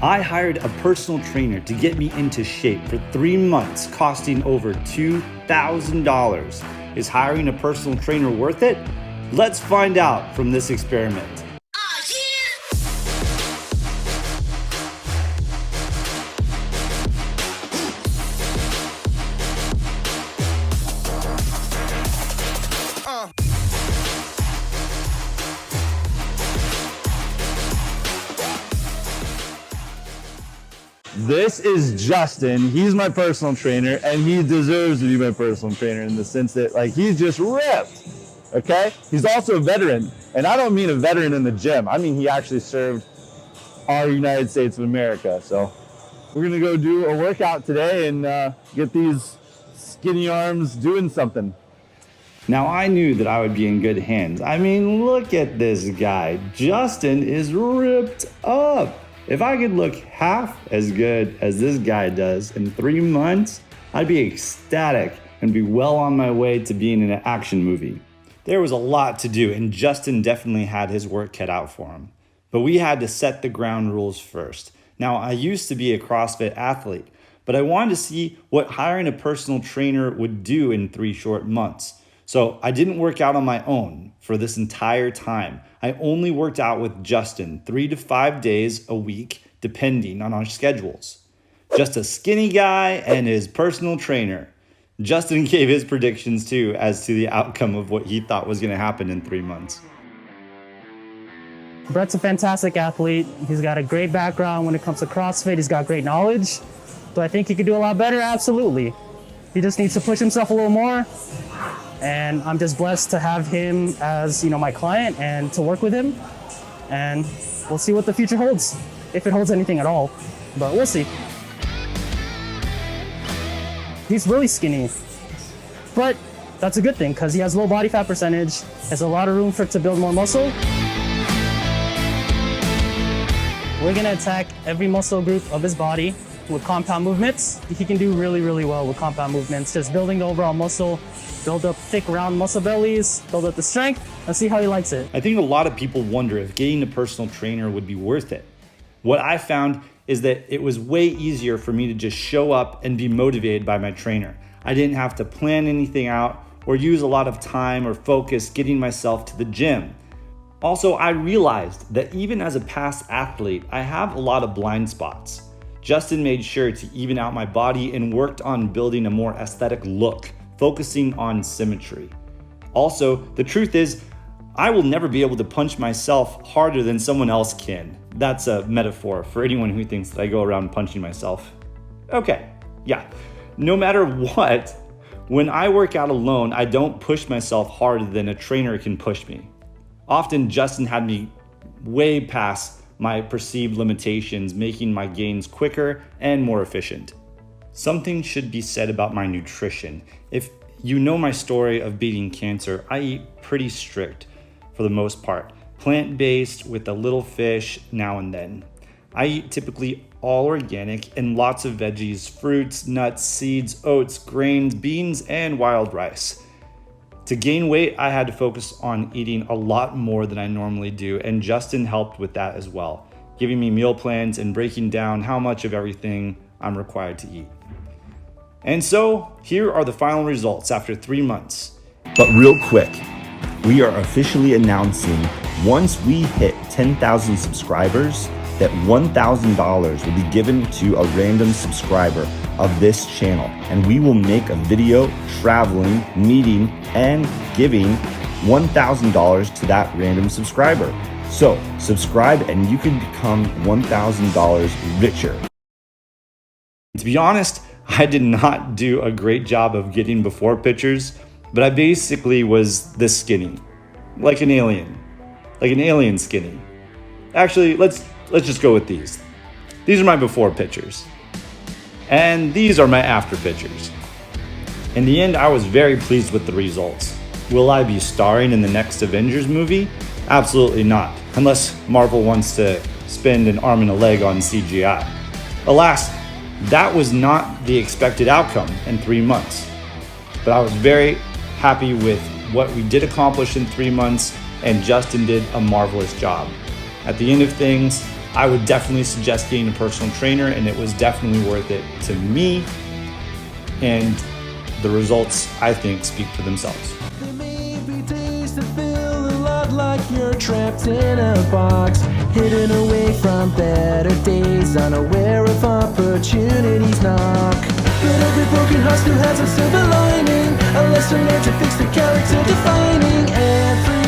I hired a personal trainer to get me into shape for 3 months, costing over $2,000. Is hiring a personal trainer worth it? Let's find out from this experiment. This is Justin. He's my personal trainer, and he deserves to be my personal trainer in the sense that, like, he's just ripped, okay? He's also a veteran, and I don't mean a veteran in the gym. I mean he actually served our United States of America. So we're gonna go do a workout today and get these skinny arms doing something. Now, I knew that I would be in good hands. I mean, look at this guy. Justin is ripped up. If I could look half as good as this guy does in 3 months, I'd be ecstatic and be well on my way to being in an action movie. There was a lot to do, and Justin definitely had his work cut out for him. But we had to set the ground rules first. Now, I used to be a CrossFit athlete, but I wanted to see what hiring a personal trainer would do in 3 short months. So I didn't work out on my own for this entire time. I only worked out with Justin 3 to 5 days a week, depending on our schedules. Just a skinny guy and his personal trainer. Justin gave his predictions too as to the outcome of what he thought was going to happen in 3 months. Brett's a fantastic athlete. He's got a great background when it comes to CrossFit. He's got great knowledge. Do I think he could do a lot better? Absolutely. He just needs to push himself a little more. And I'm just blessed to have him as, my client and to work with him. And we'll see what the future holds, if it holds anything at all. But we'll see. He's really skinny, but that's a good thing because he has low body fat percentage. There's a lot of room to build more muscle. We're gonna attack every muscle group of his body with compound movements. He can do really, really well with compound movements, just building the overall muscle, build up thick, round muscle bellies, build up the strength, and see how he likes it. I think a lot of people wonder if getting a personal trainer would be worth it. What I found is that it was way easier for me to just show up and be motivated by my trainer. I didn't have to plan anything out or use a lot of time or focus getting myself to the gym. Also, I realized that even as a past athlete, I have a lot of blind spots. Justin made sure to even out my body and worked on building a more aesthetic look, focusing on symmetry. Also, the truth is, I will never be able to punch myself harder than someone else can. That's a metaphor for anyone who thinks that I go around punching myself. Okay, yeah. No matter what, when I work out alone, I don't push myself harder than a trainer can push me. Often, Justin had me way past my perceived limitations, making my gains quicker and more efficient. Something should be said about my nutrition. If you know my story of beating cancer, I eat pretty strict for the most part. Plant-based with a little fish now and then. I eat typically all organic and lots of veggies, fruits, nuts, seeds, oats, grains, beans, and wild rice. To gain weight, I had to focus on eating a lot more than I normally do, and Justin helped with that as well, giving me meal plans and breaking down how much of everything I'm required to eat. And so, here are the final results after 3 months. But real quick, we are officially announcing once we hit 10,000 subscribers that $1,000 will be given to a random subscriber of this channel. And we will make a video traveling, meeting, and giving $1,000 to that random subscriber. So subscribe and you can become $1,000 richer. To be honest, I did not do a great job of getting before pictures, but I basically was this skinny, like an alien skinny. Actually, let's just go with these. These are my before pictures. And these are my after pictures. In the end, I was very pleased with the results. Will I be starring in the next Avengers movie? Absolutely not, unless Marvel wants to spend an arm and a leg on CGI. Alas, that was not the expected outcome in 3 months. But I was very happy with what we did accomplish in 3 months, and Justin did a marvelous job. At the end of things, I would definitely suggest getting a personal trainer, and it was definitely worth it to me. And the results, I think, speak for themselves. There may be days that feel a lot like you're trapped in a box, hidden away from better days, unaware of opportunities knock. But every broken heart still has a silver lining, a lesson learned to fix the character defining. Every